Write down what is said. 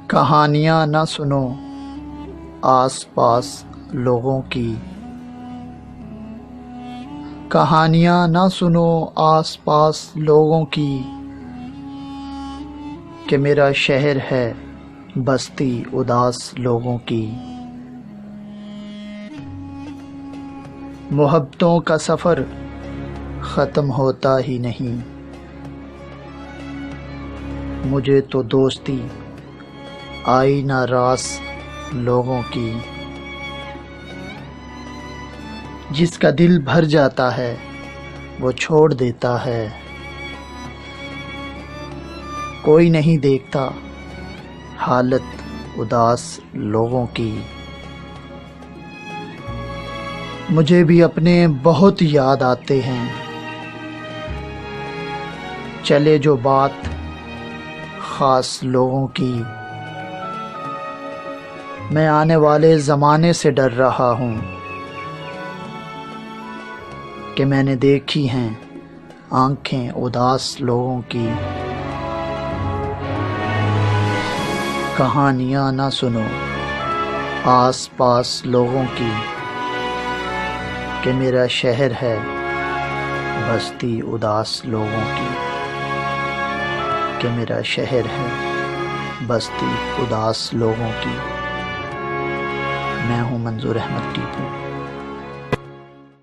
کہانیاں نہ سنو آس پاس لوگوں کی، کہانیاں نہ سنو آس پاس لوگوں کی، کہ میرا شہر ہے بستی اداس لوگوں کی۔ محبتوں کا سفر ختم ہوتا ہی نہیں، مجھے تو دوستی آئی نہ راس لوگوں کی۔ جس کا دل بھر جاتا ہے وہ چھوڑ دیتا ہے، کوئی نہیں دیکھتا حالت اداس لوگوں کی۔ مجھے بھی اپنے بہت یاد آتے ہیں، چلے جو بات خاص لوگوں کی۔ میں آنے والے زمانے سے ڈر رہا ہوں، کہ میں نے دیکھی ہیں آنکھیں اداس لوگوں کی۔ کہانیاں نہ سنو آس پاس لوگوں کی، کہ میرا شہر ہے بستی اداس لوگوں کی، کہ میرا شہر ہے بستی اداس لوگوں کی۔ میں ہوں منظور احمد ٹیپو۔